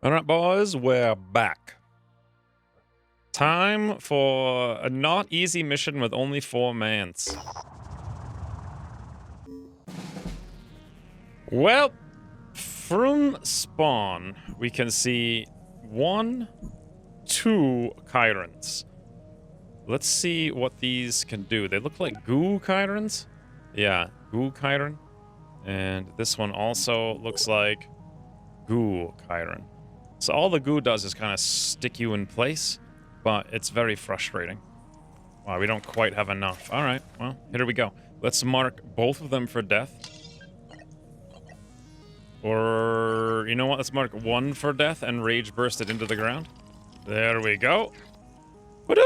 All right, boys, we're back. Time for a not easy mission with only 4 mans. Well, from spawn, we can see 1, 2 Chirons. Let's see what these can do. They look like goo Chirons. Yeah, goo Chiron. And this one also looks like goo Chiron. So all the goo does is kind of stick you in place, but it's very frustrating. Wow, we don't quite have enough. All right, well, here we go. Let's mark both of them for death. Or, you know what? Let's mark one for death and rage burst it into the ground. There we go. Whoop!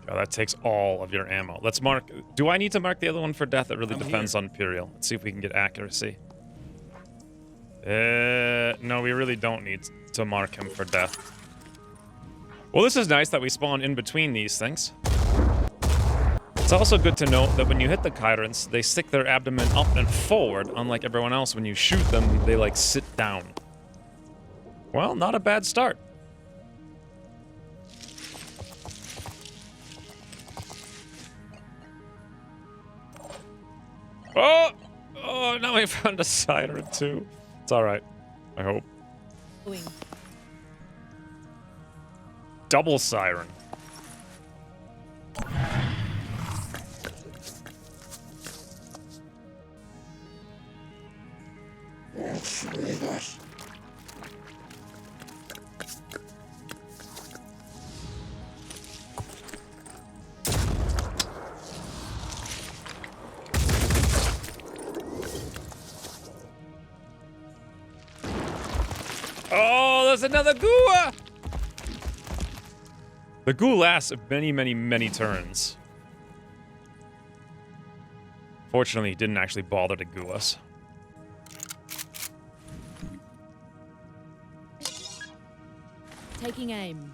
Oh, that takes all of your ammo. Let's mark... Do I need to mark the other one for death? It really depends on Imperial. Let's see if we can get accuracy. No, we really don't need to mark him for death. Well, this is nice that we spawn in between these things. It's also good to note that when you hit the Chirons, they stick their abdomen up and forward, unlike everyone else. When you shoot them, they, like, sit down. Well, not a bad start. Oh! Oh, now we found a siren, too. It's alright. I hope. Double siren. Oh, there's another goo! The goo lasts many turns. Fortunately, he didn't actually bother to goo us. Taking aim.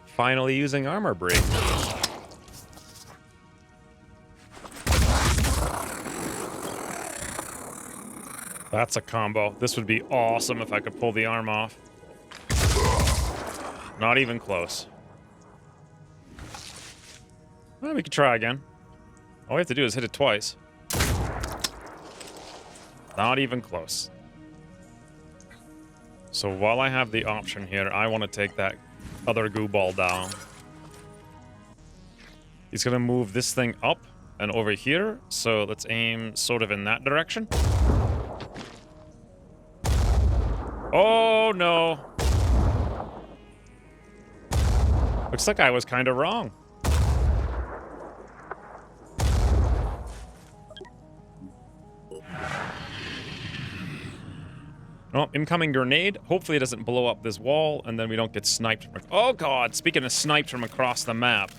Finally using armor break. That's a combo. This would be awesome if I could pull the arm off. Not even close. Well, we could try again. All we have to do is hit it twice. Not even close. So while I have the option here, I want to take that other goo ball down. He's gonna move this thing up and over here, so let's aim sort of in that direction. Oh no! Looks like I was kind of wrong. Oh, incoming grenade. Hopefully it doesn't blow up this wall, and then we don't get sniped from... Oh god, speaking of sniped from across the map.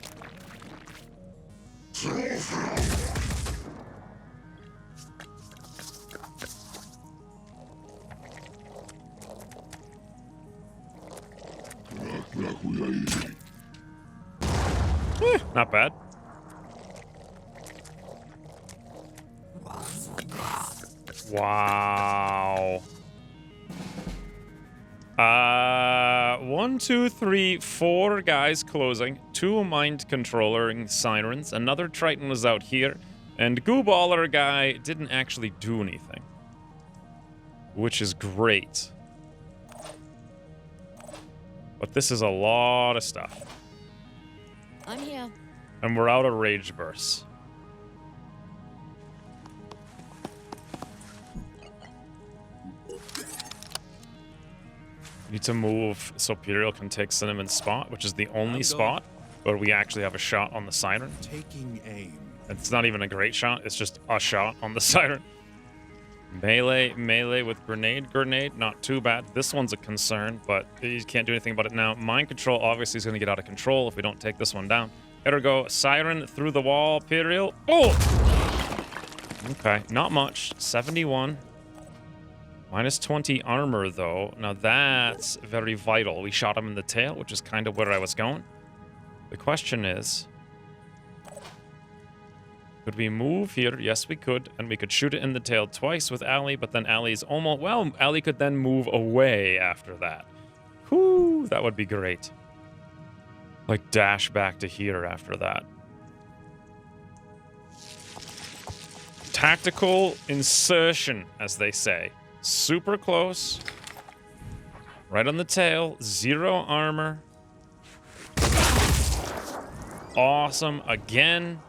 Not bad. Wow. 1, 2, 3, 4 guys closing, 2 mind controlling sirens, another Triton was out here, and Gooballer guy didn't actually do anything. Which is great. But this is a lot of stuff. I'm here. And we're out of rage bursts. Need to move so Imperial can take Cinnamon's spot, which is the only spot where we actually have a shot on the siren. Taking aim. It's not even a great shot, it's just a shot on the siren. Melee with grenade, not too bad. This one's a concern, but you can't do anything about it now. Mind control obviously is going to get out of control if we don't take this one down. Ergo, siren through the wall, Imperial. Oh! Okay, not much. 71. Minus 20 armor, though. Now that's very vital. We shot him in the tail, which is kind of where I was going. The question is, could we move here? Yes, we could. And we could shoot it in the tail twice with Ali, but then Ali's almost... Well, Ali could then move away after that. Whoo, that would be great. Like, dash back to here after that. Tactical insertion, as they say. Super close. Right on the tail. 0 armor. Awesome. Again.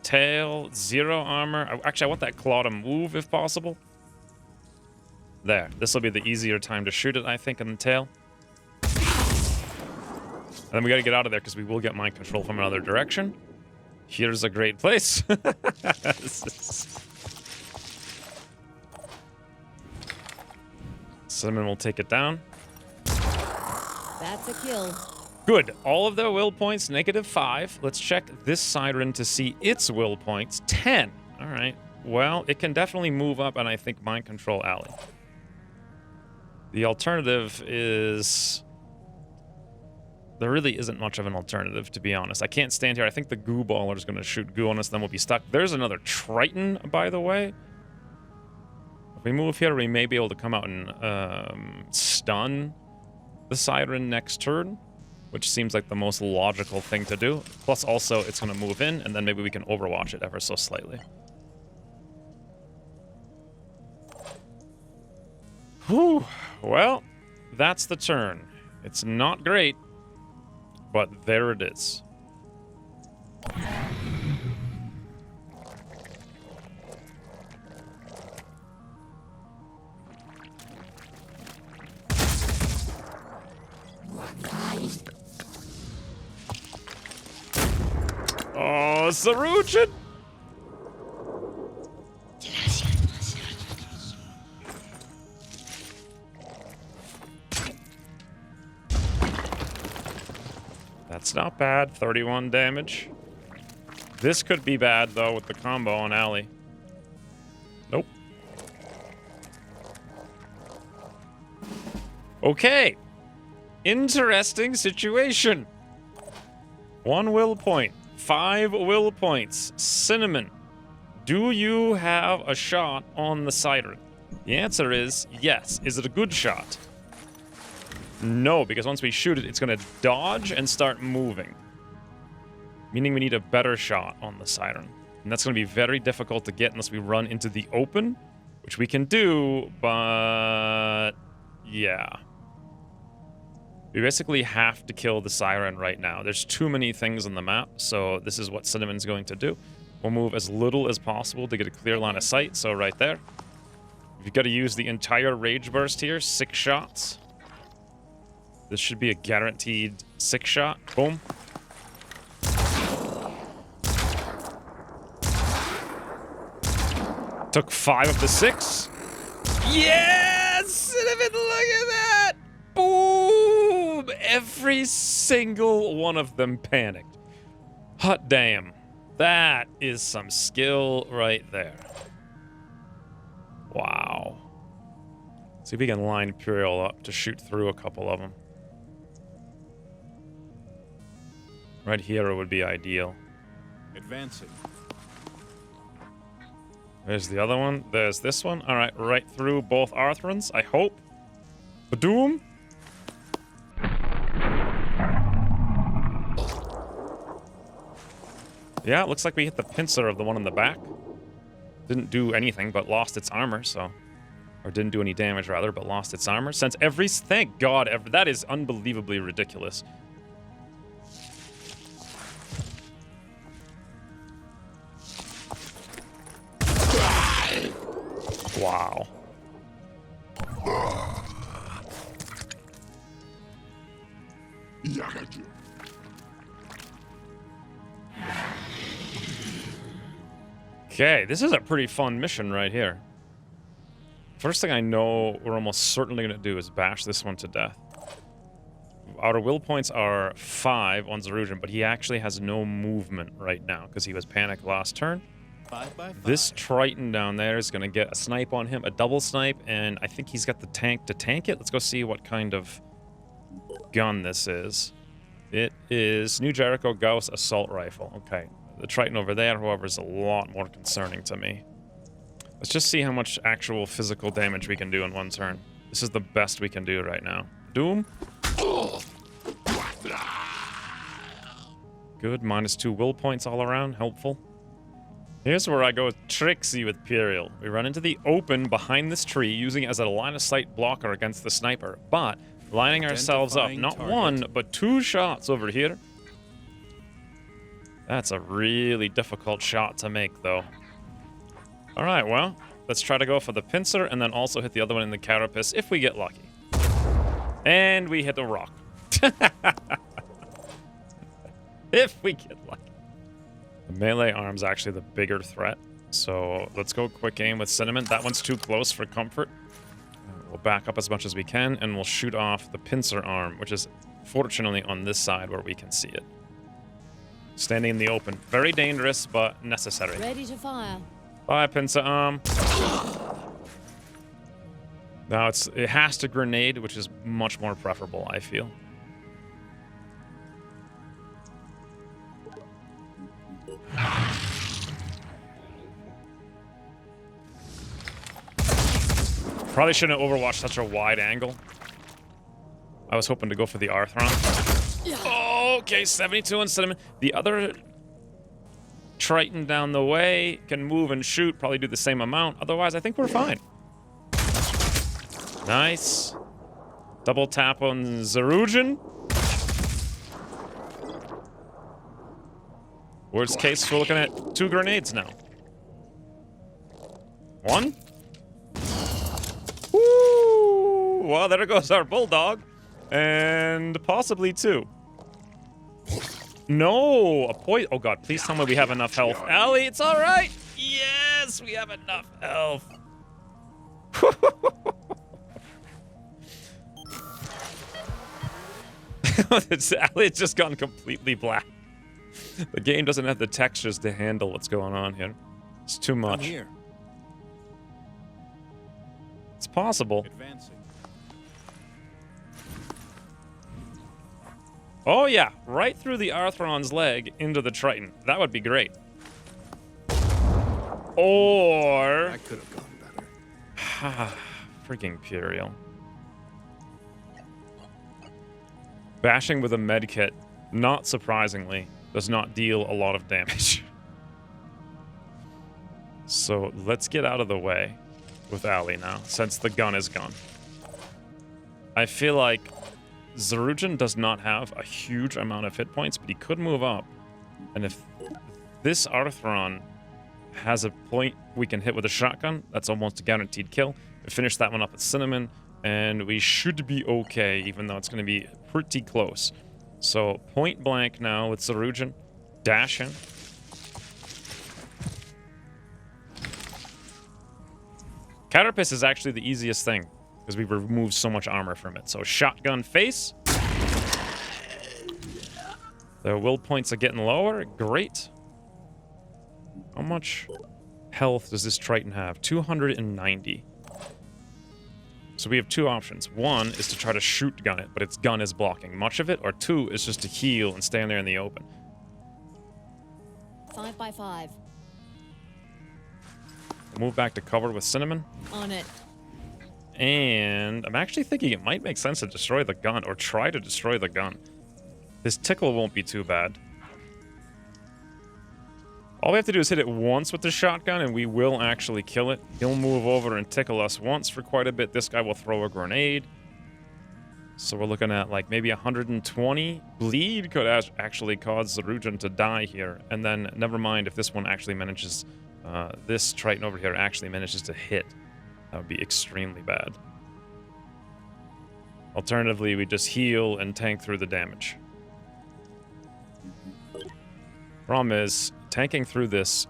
Tail. 0 armor. Actually, I want that claw to move if possible. There. This will be the easier time to shoot it, I think, in the tail. And then we got to get out of there because we will get mind control from another direction. Here's a great place. Cinnamon will take it down. That's a kill. Good. All of their will points, -5. Let's check this siren to see its will points. 10. All right. Well, it can definitely move up and I think mind control Ali. The alternative is... There really isn't much of an alternative, to be honest. I can't stand here. I think the goo baller is going to shoot goo on us, then we'll be stuck. There's another Triton, by the way. If we move here, we may be able to come out and stun the siren next turn, which seems like the most logical thing to do. Plus, also, it's going to move in, and then maybe we can overwatch it ever so slightly. Whew. Well, that's the turn. It's not great. But there it is. Oh, Saruchin! That's not bad. 31 damage. This could be bad, though, with the combo on Ali. Nope. Okay. Interesting situation. 1 will point. 5 will points. Cinnamon, do you have a shot on the siren? The answer is yes. Is it a good shot? No, because once we shoot it, it's going to dodge and start moving. Meaning we need a better shot on the siren. And that's going to be very difficult to get unless we run into the open, which we can do, but... yeah. We basically have to kill the siren right now. There's too many things on the map, so this is what Cinnamon's going to do. We'll move as little as possible to get a clear line of sight, so right there. You've got to use the entire Rage Burst here, 6 shots. This should be a guaranteed 6 shot. Boom. Took 5 of the 6. Yes! Cinnamon, look at that! Boom! Every single one of them panicked. Hot damn. That is some skill right there. Wow. See if we can line Imperial up to shoot through a couple of them. Right here would be ideal. Advancing. There's the other one. There's this one. All right, right through both Arthrons, I hope. Badoom. Yeah, it looks like we hit the pincer of the one in the back. Didn't do anything, but lost its armor, so... Or didn't do any damage, rather, but lost its armor. Since every... Thank God, that is unbelievably ridiculous. Wow. Okay, this is a pretty fun mission right here. First thing I know we're almost certainly going to do is bash this one to death. our will points are 5 on Zarujan, but he actually has no movement right now because he was panicked last turn. 5 by 5. This Triton down there is going to get a snipe on him, a double snipe, and I think he's got the tank to tank it. Let's go see what kind of gun this is. It is New Jericho Gauss Assault Rifle. Okay. The Triton over there, however, is a lot more concerning to me. Let's just see how much actual physical damage we can do in one turn. This is the best we can do right now. Doom. Good. -2 will points all around. Helpful. Here's where I go tricksy with Imperial. We run into the open behind this tree, using it as a line-of-sight blocker against the sniper, but lining ourselves up, not target. 1, but 2 shots over here. That's a really difficult shot to make, though. All right, well, let's try to go for the pincer and then also hit the other one in the carapace if we get lucky. And we hit the rock. If we get lucky. The melee arm's actually the bigger threat. So let's go quick aim with Cinnamon. That one's too close for comfort. We'll back up as much as we can, and we'll shoot off the pincer arm, which is fortunately on this side where we can see it. Standing in the open. Very dangerous, but necessary. Ready to fire. Bye, pincer arm. Now it has to grenade, which is much more preferable, I feel. Probably shouldn't have overwatched such a wide angle. I was hoping to go for the Arthron. Oh, okay, 72 on Cinnamon. The other Triton down the way can move and shoot, probably do the same amount. Otherwise, I think we're fine. Nice. Double tap on Zarujan. Worst case, we're looking at 2 grenades now. 1. Woo! Well, there goes our bulldog. And possibly 2. No! A point. Oh god, please tell me we have enough health. Allie, it's alright! Yes, we have enough health. It's just gone completely black. The game doesn't have the textures to handle what's going on here. It's too much. I'm here. It's possible. Advancing. Oh yeah, right through the Arthron's leg into the Triton. That would be great. Or... That could have gone better. Freaking Imperial. Bashing with a medkit, not surprisingly, does not deal a lot of damage. So let's get out of the way with Ali now, since the gun is gone. I feel like Zarujan does not have a huge amount of hit points, but he could move up. And if this Arthron has a point we can hit with a shotgun, that's almost a guaranteed kill. We finish that one up with Cinnamon, and we should be okay, even though it's going to be pretty close. So point blank now with Zarujan. Dash in. Carapace is actually the easiest thing, because we've removed so much armor from it. So shotgun face. The will points are getting lower. Great. How much health does this Triton have? 290. So we have 2 options. 1 is to try to shoot gun it, but its gun is blocking much of it. Or 2 is just to heal and stand there in the open. 5 by 5. Move back to cover with Cinnamon. On it. And I'm actually thinking it might make sense to destroy the gun, or try to destroy the gun. This tickle won't be too bad. All we have to do is hit it once with the shotgun, and we will actually kill it. He'll move over and tickle us once for quite a bit. This guy will throw a grenade. So we're looking at like maybe 120. Bleed could actually cause Zarujan to die here. And then never mind if this one actually manages... this Triton over here actually manages to hit. That would be extremely bad. Alternatively, we just heal and tank through the damage. Problem is, tanking through this,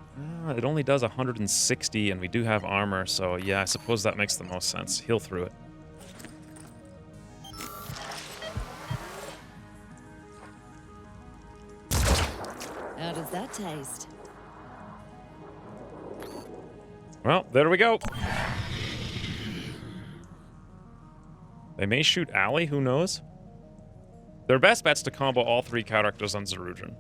it only does 160, and we do have armor, so yeah, I suppose that makes the most sense. Heal through it. taste. Well, there we go. They may shoot Allie, who knows? Their best bet's to combo all 3 characters on Zarudran.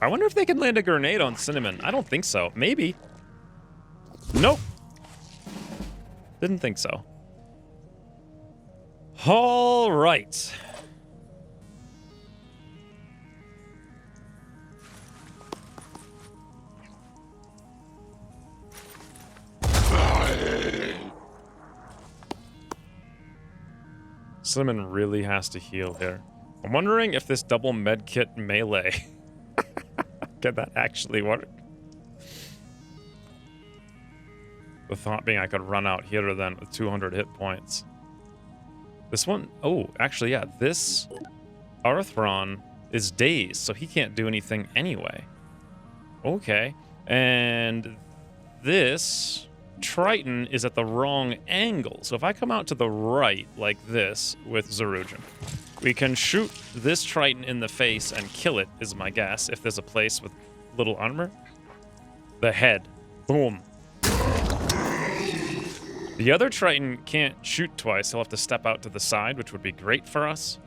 I wonder if they can land a grenade on Cinnamon. I don't think so. Maybe. Nope. Didn't think so. All right. Cinnamon really has to heal here. I'm wondering if this double medkit melee can that actually work? The thought being I could run out here then with 200 hit points. This one, oh, actually, yeah, this Arthron is dazed, so he can't do anything anyway. Okay, and this Triton is at the wrong angle. So if I come out to the right like this with Zarudran, we can shoot this Triton in the face and kill it, is my guess, if there's a place with little armor. The head. Boom. The other Triton can't shoot twice. He'll have to step out to the side, which would be great for us.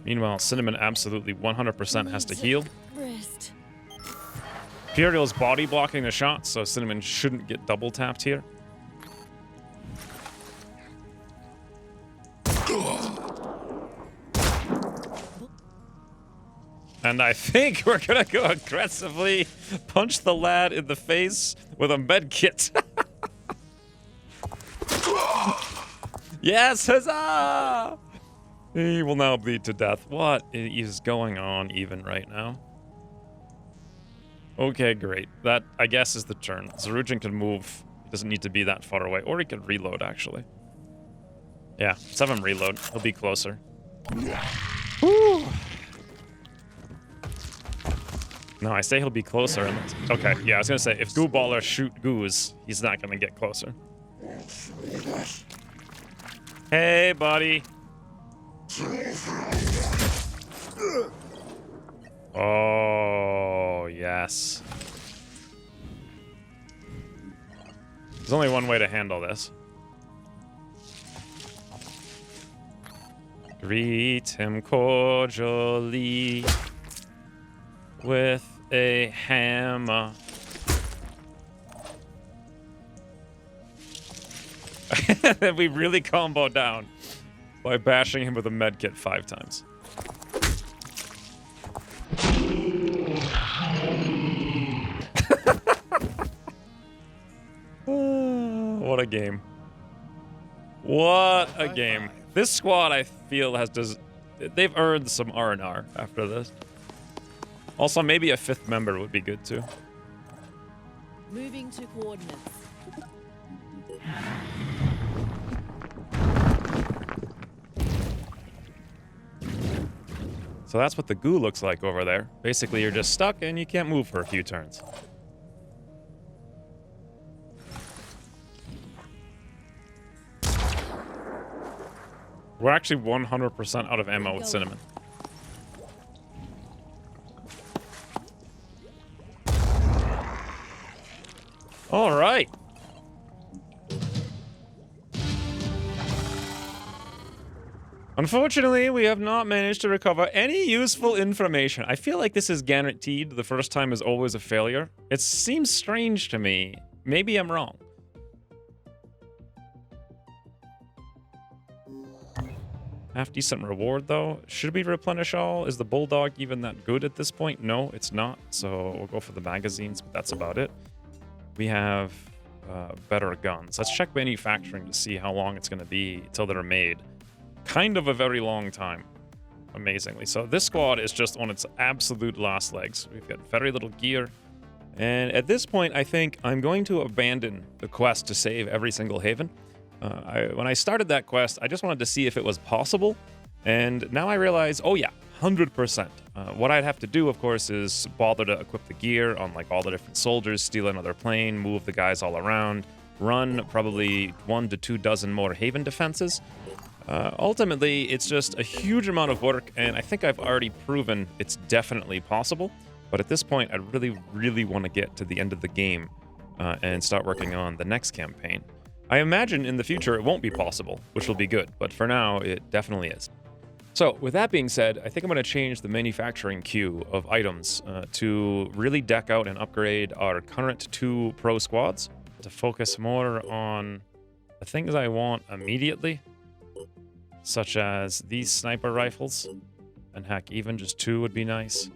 Meanwhile, Cinnamon absolutely 100% has to heal. Rest. Imperial's body blocking the shot, so Cinnamon shouldn't get double tapped here. And I think we're gonna go aggressively punch the lad in the face with a med kit. Yes, huzzah! He will now bleed to death. What is going on even right now? Okay, great. That, I guess, is the turn. Zarudran can move. He doesn't need to be that far away. Or he can reload, actually. Yeah, let's have him reload. He'll be closer. Woo! No, I say he'll be closer. Okay, yeah, I was going to say, if Goo Baller shoot goos, he's not going to get closer. Hey, buddy. Oh, yes. There's only one way to handle this. Greet him cordially with a hammer. And we really combo down by bashing him with a medkit 5 times. What a game. What a game. This squad, I feel, they've earned some R&R after this. Also, maybe a 5th member would be good, too. Moving to coordinates. So that's what the goo looks like over there. Basically, you're just stuck and you can't move for a few turns. We're actually 100% out of ammo with Cinnamon. All right. Unfortunately, we have not managed to recover any useful information. I feel like this is guaranteed. The first time is always a failure. It seems strange to me. Maybe I'm wrong. Half decent reward, though. Should we replenish all? Is the Bulldog even that good at this point? No, it's not. So we'll go for the magazines, but that's about it. We have better guns. Let's check manufacturing to see how long it's going to be until they're made. Kind of a very long time, amazingly. So this squad is just on its absolute last legs. We've got very little gear. And at this point, I think I'm going to abandon the quest to save every single haven. When I started that quest, I just wanted to see if it was possible. And now I realize, oh yeah, 100%. What I'd have to do, of course, is bother to equip the gear on like all the different soldiers, steal another plane, move the guys all around. run probably 1 to 2 dozen more Haven defenses. Ultimately, it's just a huge amount of work, and I think I've already proven it's definitely possible. But at this point, I really, really want to get to the end of the game and start working on the next campaign. I imagine in the future it won't be possible, which will be good, but for now, it definitely is. So, with that being said, I think I'm going to change the manufacturing queue of items to really deck out and upgrade our current 2 pro squads to focus more on the things I want immediately, such as these sniper rifles, and heck, even just 2 would be nice.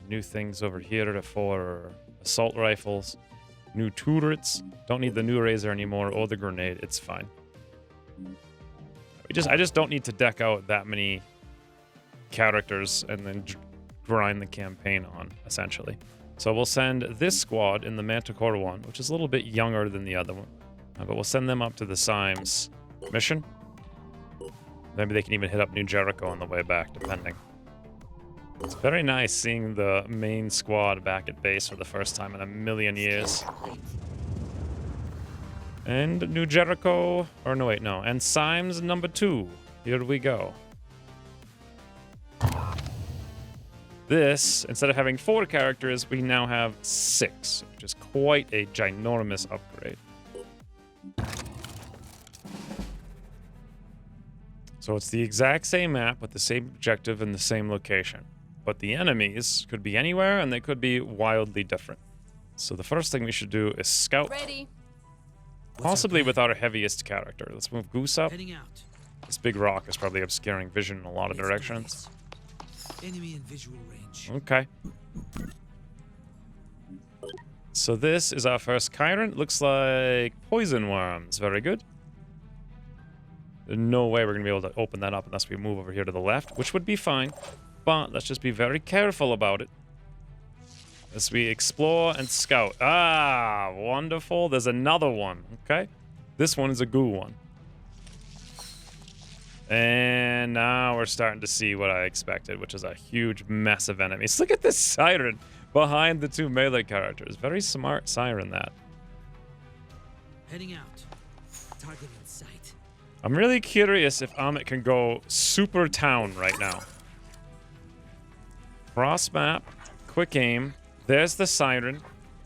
New things over here for assault rifles, new turrets. Don't need the new razor anymore or the grenade. It's fine. I just don't need to deck out that many characters and then grind the campaign on, essentially. So we'll send this squad in the Manticore one, which is a little bit younger than the other one, but we'll send them up to the Symes mission. Maybe they can even hit up New Jericho on the way back, depending. It's very nice seeing the main squad back at base for the first time in a million years. And New Jericho, or no, wait, no. And Symes number 2. Here we go. This, instead of having 4 characters, we now have 6, which is quite a ginormous upgrade. So it's the exact same map with the same objective and the same location. But the enemies could be anywhere and they could be wildly different. So the first thing we should do is scout. Ready. Possibly with our heaviest character. Let's move Goose up. Heading out. This big rock is probably obscuring vision in a lot of directions. Enemy in visual range. Okay. So this is our first Chiron. Looks like poison worms. Very good. There's no way we're going to be able to open that up unless we move over here to the left, which would be fine. But let's just be very careful about it as we explore and scout. Ah, wonderful. There's another one. Okay. This one is a goo one. And now we're starting to see what I expected, which is a huge mess of enemies. Look at this siren behind the 2 melee characters. Very smart siren, that. Heading out. Target in sight. I'm really curious if Amit can go super town right now. Cross map, quick aim. There's the siren.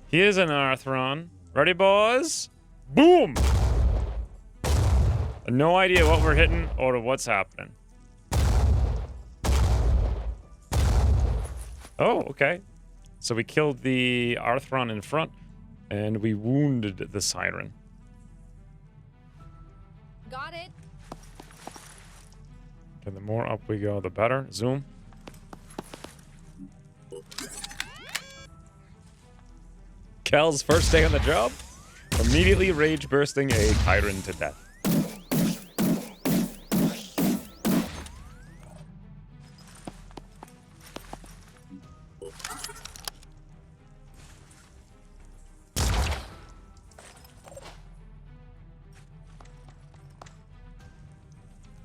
Here's an Arthron. Ready, boys? Boom! No idea what we're hitting or what's happening. Oh, okay. So we killed the Arthron in front, and we wounded the siren. Got it. And the more up we go, the better. Zoom. Kel's first day on the job, immediately rage bursting a Chiron to death.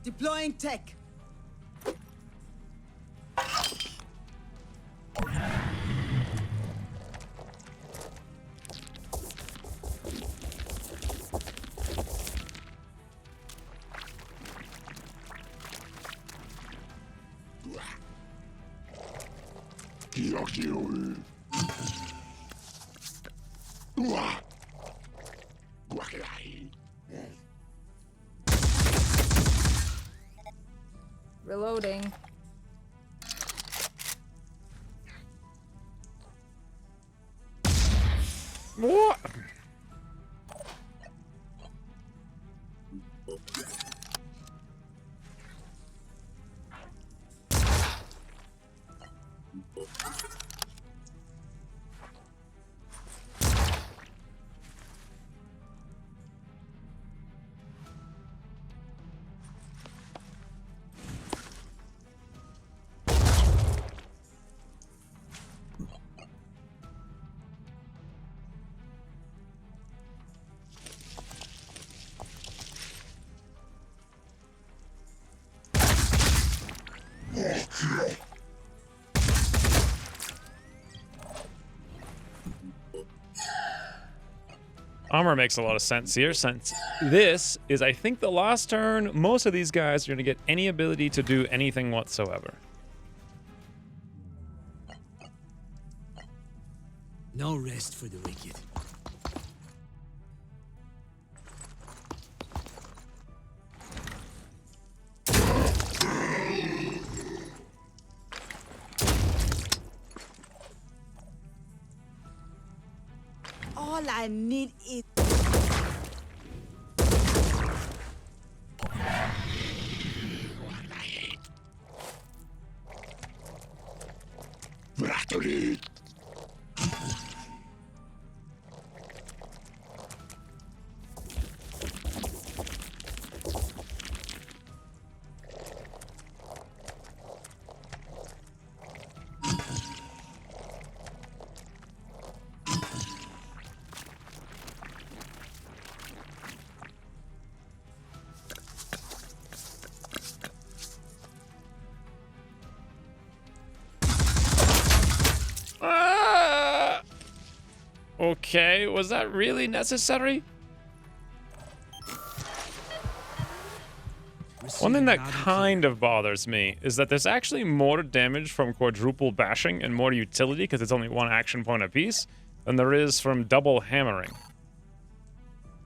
Deploying tech. Reloading. What? Armor makes a lot of sense here, since this is, I think, the last turn. Most of these guys are going to get any ability to do anything whatsoever. No rest for the wicked. All I need is... Okay, was that really necessary? One thing that kind of bothers me is that there's actually more damage from quadruple bashing and more utility, because it's only one action point apiece, than there is from double hammering.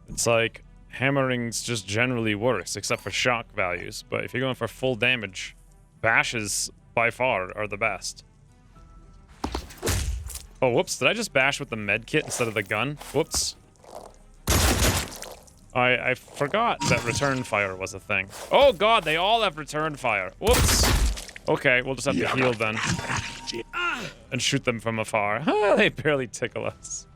It's like, hammering's just generally worse, except for shock values, but if you're going for full damage, bashes by far are the best. Oh, whoops, did I just bash with the med kit instead of the gun? Whoops. I forgot that return fire was a thing. Oh god, they all have return fire. Whoops. Okay, we'll just have to heal then. And shoot them from afar. They barely tickle us.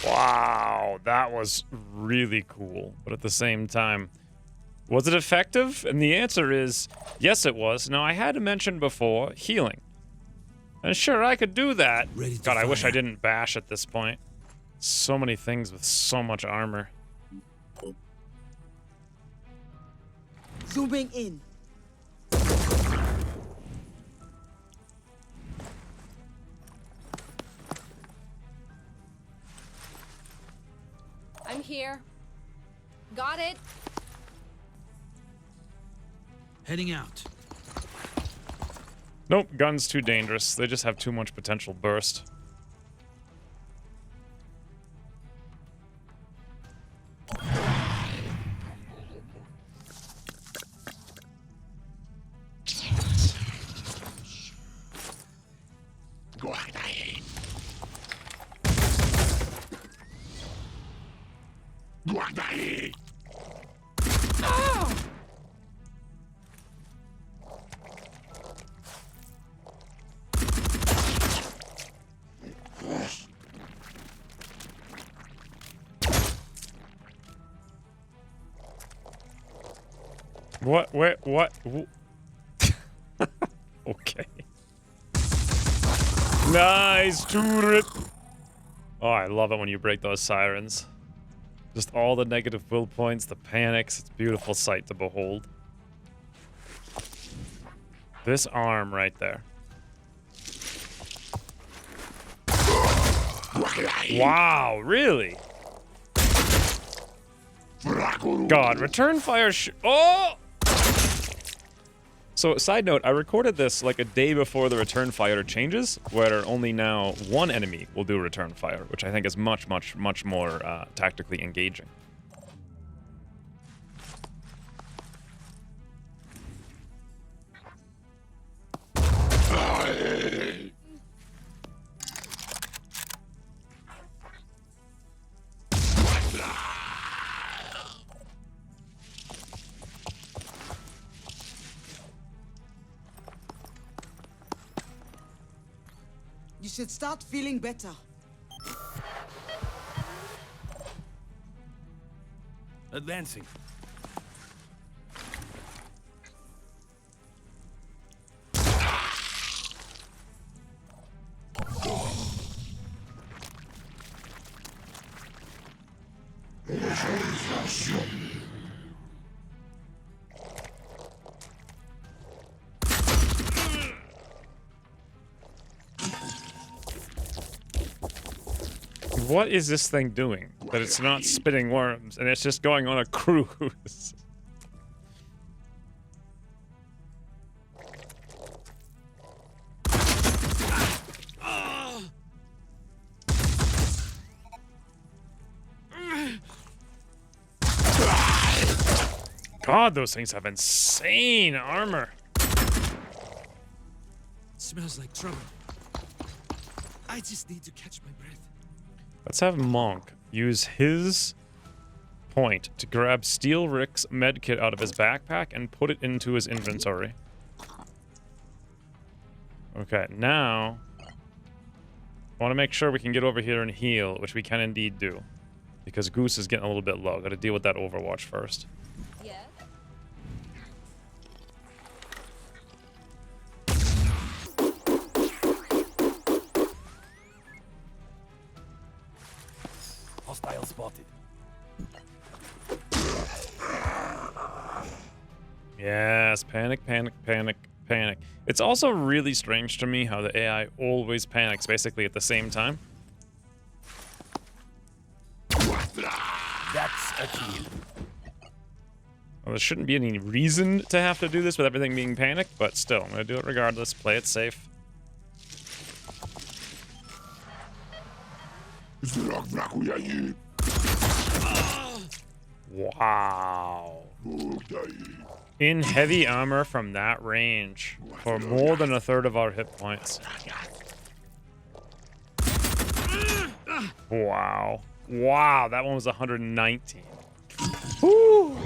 Wow, that was really cool. But at the same time, was it effective? And the answer is, yes it was. Now, I had to mention before, healing. And sure, I could do that. God, I wish I didn't bash at this point. So many things with so much armor. Zooming in. I'm here. Got it. Heading out. Nope, gun's too dangerous. They just have too much potential burst. What? Where? What? Okay. Nice turret. Oh, I love it when you break those sirens. Just all the negative will points, the panics. It's a beautiful sight to behold. This arm right there. Wow, really? God, return fire oh! So, side note, I recorded this like a day before the return fire changes, where only now one enemy will do return fire, which I think is much, much, much more tactically engaging. You should start feeling better. Advancing. What is this thing doing? That it's not spitting worms and it's just going on a cruise. God, those things have insane armor. Smells like trouble. I just need to catch my breath. Let's have Monk use his point to grab Steel Rick's medkit out of his backpack and put it into his inventory. Okay, now I want to make sure we can get over here and heal, which we can indeed do. Because Goose is getting a little bit low. Gotta deal with that Overwatch first. Yes. Hostile spotted. Yes, panic, panic, panic, panic. It's also really strange to me how the AI always panics basically at the same time. That's a kill. Well, there shouldn't be any reason to have to do this with everything being panicked, but still, I'm gonna do it regardless. Play it safe. Wow. In heavy armor from that range for more than a third of our hit points. Wow. Wow, that one was 119. Woo.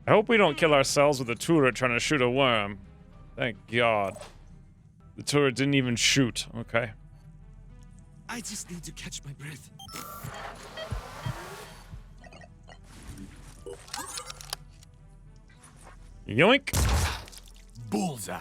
I hope we don't kill ourselves with a turret trying to shoot a worm. Thank God. The turret didn't even shoot. Okay. I just need to catch my breath. Yoink. Bullseye.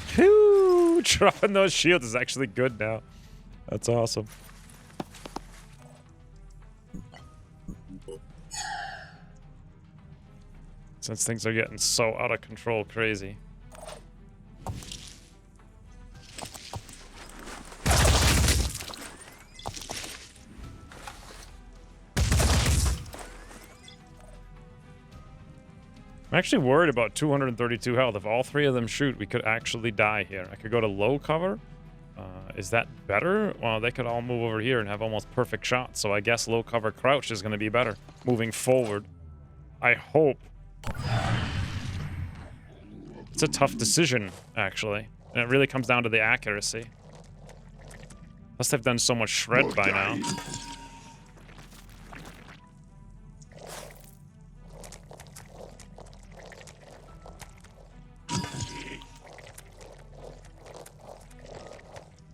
Phew, dropping those shields is actually good now. That's awesome. Since things are getting so out of control crazy. I'm actually worried about 232 health. If all three of them shoot, we could actually die here. I could go to low cover. Is that better? Well, they could all move over here and have almost perfect shots. So I guess low cover crouch is going to be better moving forward. I hope. It's a tough decision, actually. And it really comes down to the accuracy. Plus they've done so much shred by now.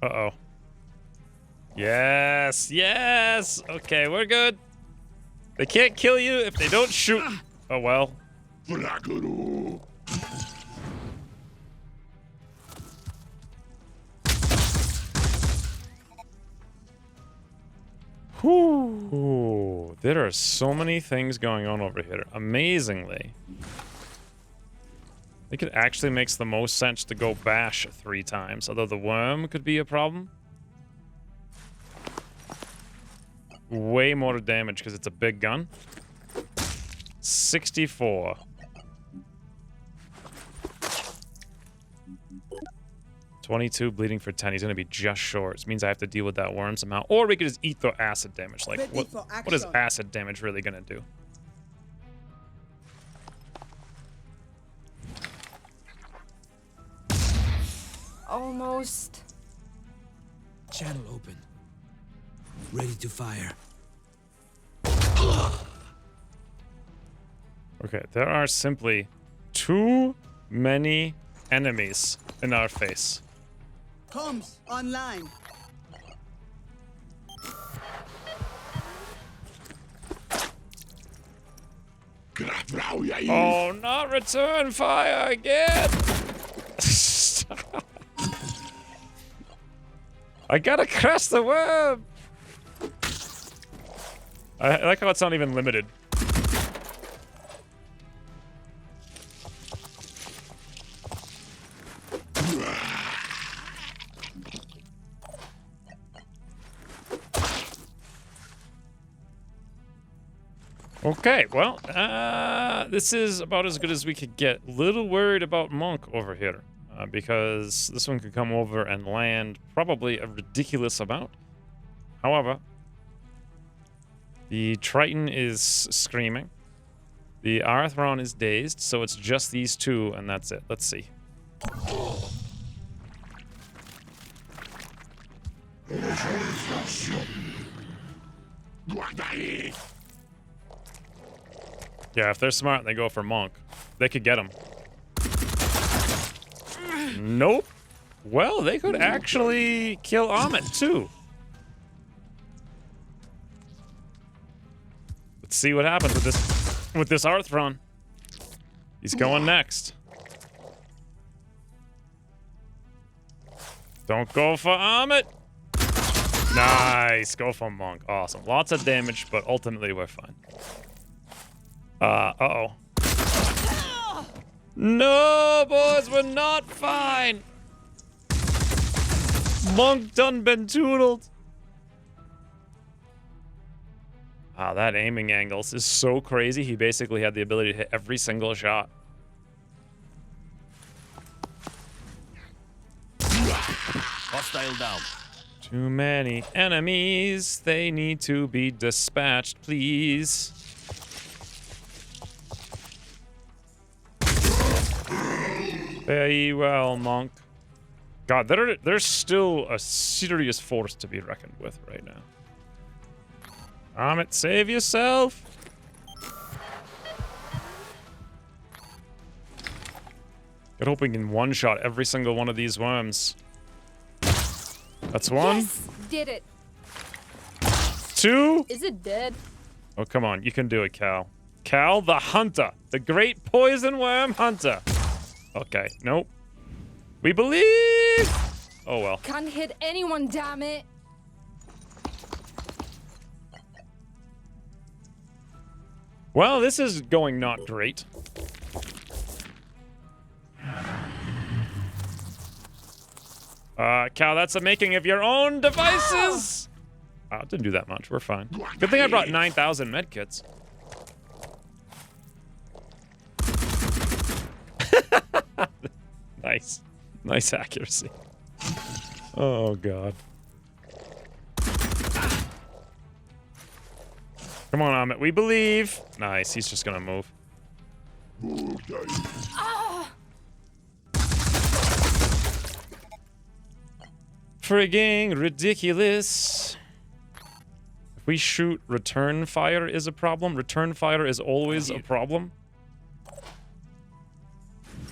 Uh-oh. Yes, yes! Okay, we're good. They can't kill you if they don't shoot. Oh, well. Whew. There are so many things going on over here. Amazingly. I think it actually makes the most sense to go bash 3 times, although the worm could be a problem. Way more damage because it's a big gun. 64. 22, bleeding for 10. He's going to be just short. Which means I have to deal with that worm somehow. Or we could just eat the acid damage. Like, Ready what, for what is action. acid damage really going to do? Almost. Channel open. Ready to fire. Okay, there are simply too many enemies in our face. Comms online. Oh, not return fire again! I gotta crush the worm! I like how it's not even limited. Okay, well, this is about as good as we could get. Little worried about Monk over here, because this one could come over and land probably a ridiculous amount. However, the Triton is screaming. The Arthron is dazed, so it's just these two, and that's it. Let's see. Yeah, if they're smart and they go for Monk, they could get him. Nope. Well, they could actually kill Amit too. Let's see what happens with this Arthron. He's going next. Don't go for Amit. Nice. Go for Monk. Awesome. Lots of damage, but ultimately we're fine. Uh-oh. No, boys, we're not fine. Monk done been toodled. Wow, that aiming angles is so crazy. He basically had the ability to hit every single shot. Hostile down. Too many enemies. They need to be dispatched, please. Very well, Monk. God, they're still a serious force to be reckoned with right now. Amit, save yourself. Get hoping in one shot every single one of these worms. That's one. Yes, did it. Two. Is it dead? Oh, come on. You can do it, Cal. Cal the Hunter. The great poison worm hunter. Okay, nope. We believe! Oh, well. Can't hit anyone, damn it. Well, this is going not great. Cal, that's the making of your own devices! Oh, it didn't do that much. We're fine. Good thing I brought 9,000 medkits. Nice. Nice accuracy. Oh, God. Come on, Amit. We believe. Nice. He's just gonna move. Frigging ridiculous. If we shoot, return fire is a problem. Return fire is always a problem.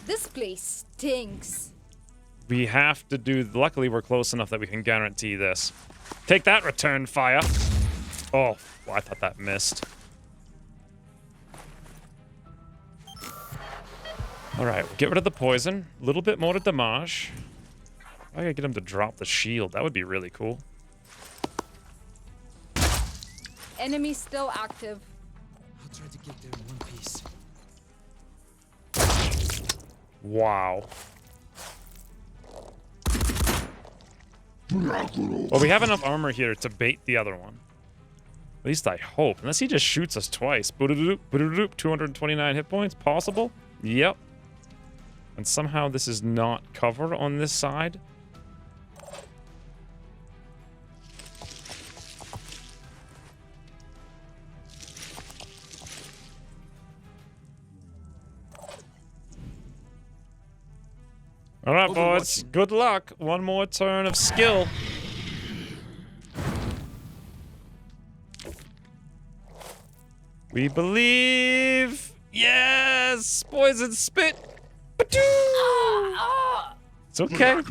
This place stinks. We have to do... Luckily, we're close enough that we can guarantee this. Take that, return fire. Oh, well, I thought that missed. All right, we'll get rid of the poison. A little bit more to damage. I gotta get him to drop the shield. That would be really cool. Enemy still active. I'll try to get there in one piece. Wow. Well, we have enough armor here to bait the other one. At least I hope. Unless he just shoots us twice. 229 hit points. Possible? Yep. And somehow this is not cover on this side. All right, boys. Good luck. One more turn of skill. We believe. Yes! Poison spit. It's okay.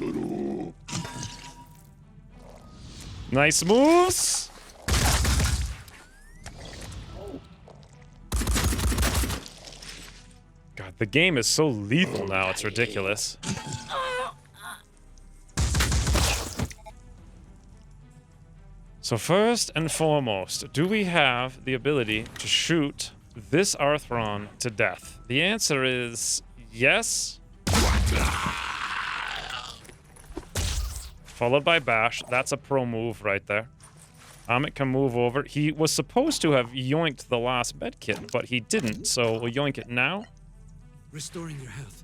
Nice moves. God, the game is so lethal now, it's ridiculous. So first and foremost, do we have the ability to shoot this Arthron to death? The answer is yes. Followed by bash. That's a pro move right there. Amit can move over. He was supposed to have yoinked the last med kit, but he didn't, so we'll yoink it now. Restoring your health.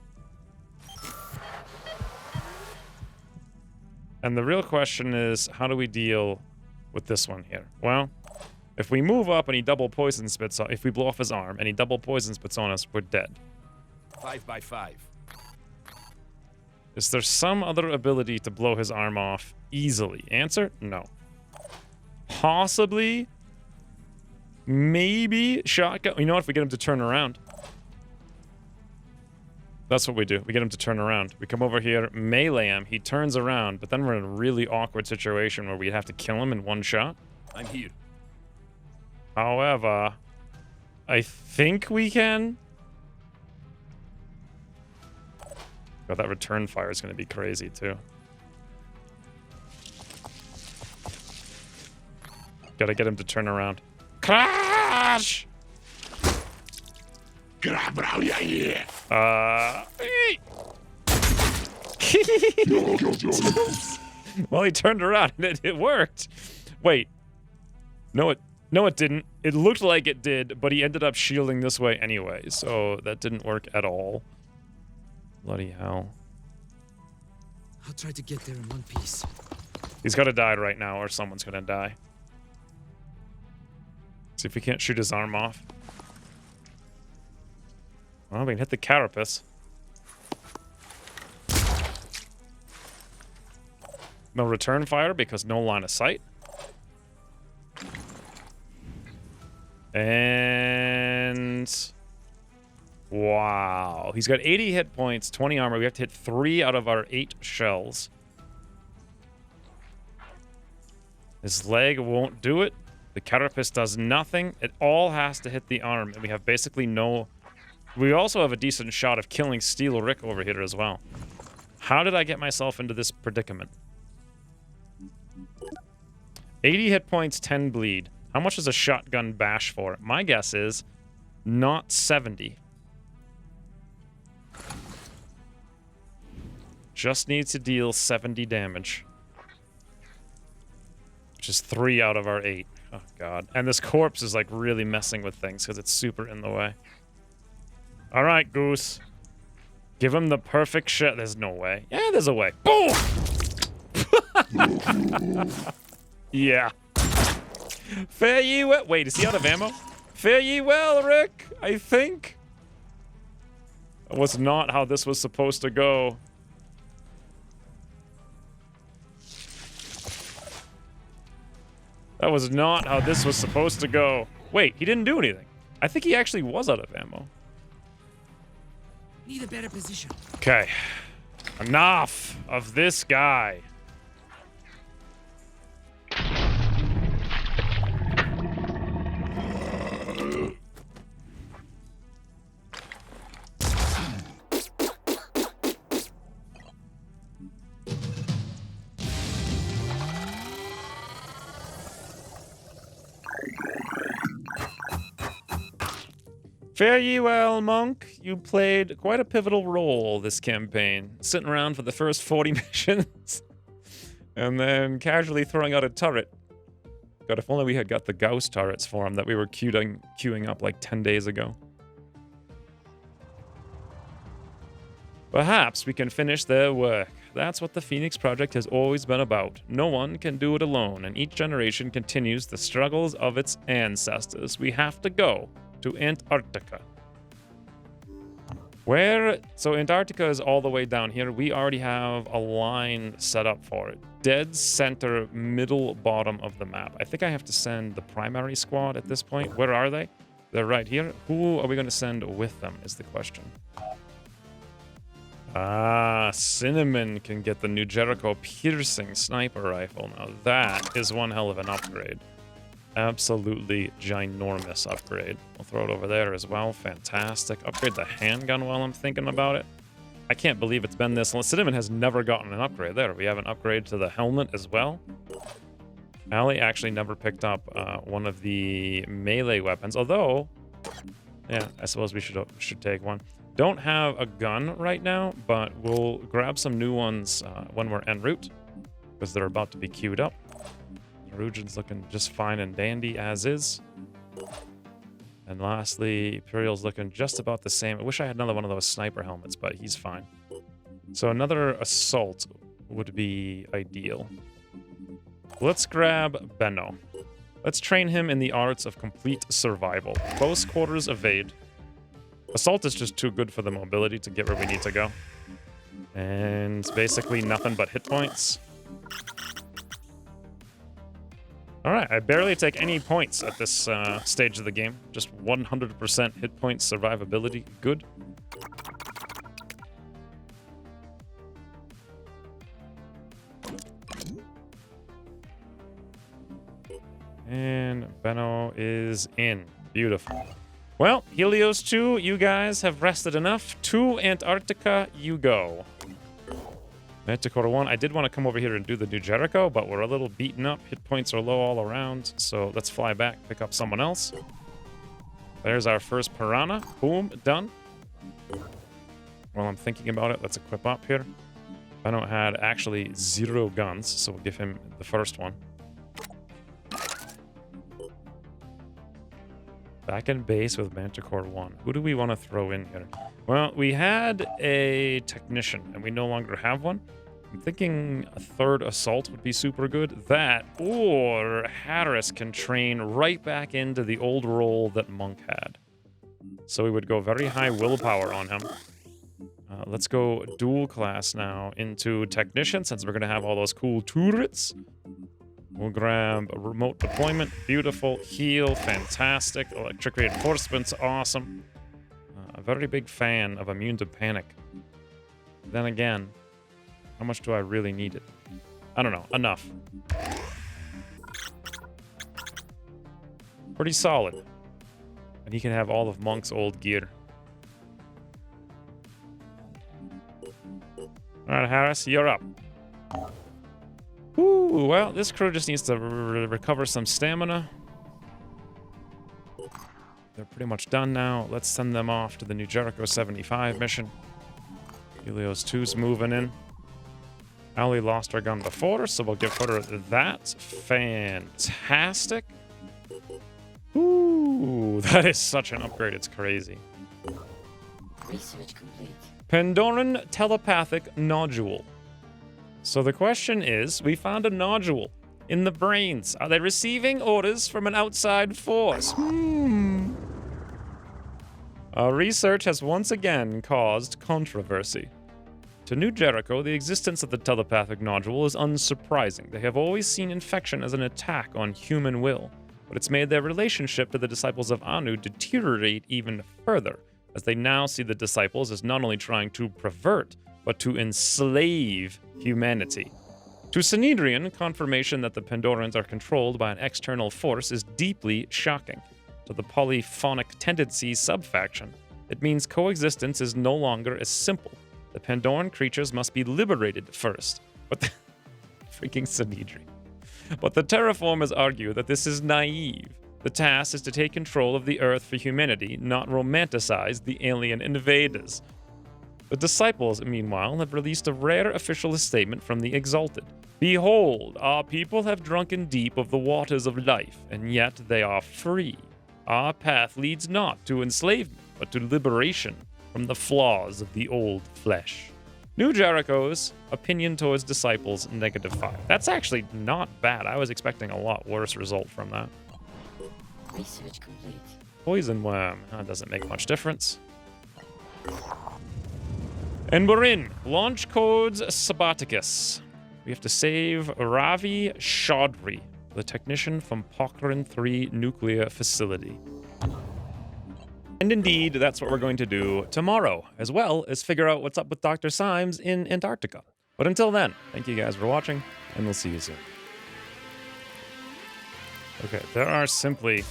And the real question is, how do we deal with this one here? Well, if we move up and he double poison spits on, if we blow off his arm and he double poison spits on us, we're dead. 5 by 5. Is there some other ability to blow his arm off easily? Answer, no. Possibly, maybe shotgun. You know what, if we get him to turn around. That's what we do. We get him to turn around. We come over here, melee him, he turns around, but then we're in a really awkward situation where we'd have to kill him in one shot. I'm here. However, I think we can. God, that return fire is going to be crazy, too. Gotta get him to turn around. Crash! Well, he turned around and it worked. Wait. No, it didn't. It looked like it did, but he ended up shielding this way anyway, so that didn't work at all. Bloody hell. I'll try to get there in one piece. He's gotta die right now, or someone's gonna die. See if we can't shoot his arm off. Well, we can hit the carapace. No return fire because no line of sight. And... wow. He's got 80 hit points, 20 armor. We have to hit 3 out of our 8 shells. His leg won't do it. The carapace does nothing. It all has to hit the arm. And we have basically no... we also have a decent shot of killing Steel Rick over here as well. How did I get myself into this predicament? 80 hit points, 10 bleed. How much is a shotgun bash for? My guess is not 70. Just needs to deal 70 damage. Which is 3 out of our 8. Oh, God. And this corpse is, like, really messing with things because it's super in the way. All right, Goose. Give him the perfect shot. There's no way. Yeah, there's a way. Boom! Yeah. Fare ye well. Wait, is he out of ammo? Fare ye well, Rick, I think. That was not how this was supposed to go. That was not how this was supposed to go. Wait, he didn't do anything. I think he actually was out of ammo. Need a better position. Okay. Enough of this guy. Fare ye well, Monk. You played quite a pivotal role this campaign, sitting around for the first 40 missions, and then casually throwing out a turret. God, if only we had got the Gauss turrets for him that we were queuing up like 10 days ago. Perhaps we can finish their work. That's what the Phoenix Project has always been about. No one can do it alone, and each generation continues the struggles of its ancestors. We have to go to Antarctica. Where, so Antarctica is all the way down here. We already have a line set up for it. Dead center, middle, bottom of the map. I think I have to send the primary squad at this point. Where are they? They're right here. Who are we going to send with them is the question. Ah, Cinnamon can get the New Jericho piercing sniper rifle. Now that is one hell of an upgrade. Absolutely ginormous upgrade. We'll throw it over there as well. Fantastic. Upgrade the handgun while I'm thinking about it. I can't believe it's been this long. Cinnamon has never gotten an upgrade. There, we have an upgrade to the helmet as well. Allie actually never picked up one of the melee weapons, although, yeah, I suppose we should take one. Don't have a gun right now, but we'll grab some new ones when we're en route, because they're about to be queued up. Erugin's looking just fine and dandy as is. And lastly, Imperial's looking just about the same. I wish I had another one of those sniper helmets, but he's fine. So another assault would be ideal. Let's grab Benno. Let's train him in the arts of complete survival. Close quarters evade. Assault is just too good for the mobility to get where we need to go. And basically nothing but hit points. Alright, I barely take any points at this stage of the game. Just 100% hit points survivability. Good. And Benno is in. Beautiful. Well, Helios 2, you guys have rested enough. To Antarctica you go. Manticore 1, I did want to come over here and do the New Jericho, but we're a little beaten up. Hit points are low all around, so let's fly back, pick up someone else. There's our first Piranha. Boom, done. While I'm thinking about it, let's equip up here. Benno had actually 0 guns, so we'll give him the first one. Back in base with Manticore 1. Who do we want to throw in here? Well, we had a technician, and we no longer have one. I'm thinking a third assault would be super good. That, or Harris can train right back into the old role that Monk had. So we would go very high willpower on him. Let's go dual class now into technician, since we're going to have all those cool turrets. We'll grab a remote deployment. Beautiful. Heal. Fantastic. Electric reinforcements. Awesome. A very big fan of immune to panic. Then again, how much do I really need it? I don't know. Enough. Pretty solid. And he can have all of Monk's old gear. Alright, Harris, you're up. Ooh, well, this crew just needs to recover some stamina. They're pretty much done now. Let's send them off to the New Jericho 75 mission. Helios 2's moving in. Allie lost her gun before, so we'll give her that. Fantastic. Ooh, that is such an upgrade, it's crazy. Research complete. Pandoran telepathic nodule. So the question is, we found a nodule in the brains. Are they receiving orders from an outside force? Our research has once again caused controversy. To New Jericho, the existence of the telepathic nodule is unsurprising. They have always seen infection as an attack on human will, but it's made their relationship to the disciples of Anu deteriorate even further, as they now see the disciples as not only trying to pervert, but to enslave humanity. To Synedrian, confirmation that the Pandorans are controlled by an external force is deeply shocking. To the polyphonic tendencies subfaction, it means coexistence is no longer as simple. The Pandoran creatures must be liberated first. But the freaking Synedrian. But the terraformers argue that this is naive. The task is to take control of the Earth for humanity, not romanticize the alien invaders. The disciples, meanwhile, have released a rare official statement from the Exalted. Behold, our people have drunken deep of the waters of life, and yet they are free. Our path leads not to enslavement, but to liberation from the flaws of the old flesh. New Jericho's opinion towards disciples, -5. That's actually not bad. I was expecting a lot worse result from that. Research complete. Poison worm. That doesn't make much difference. And we're in. Launch codes Sabaticus. We have to save Ravi Chaudhry, the technician from Pokhran 3 nuclear facility. And indeed, that's what we're going to do tomorrow, as well as figure out what's up with Dr. Symes in Antarctica. But until then, thank you guys for watching, and we'll see you soon. Okay, there are simply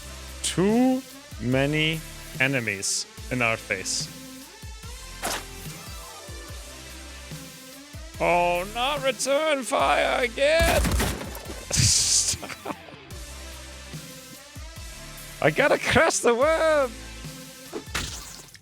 too many enemies in our face. Oh, not return fire again! I gotta crush the worm!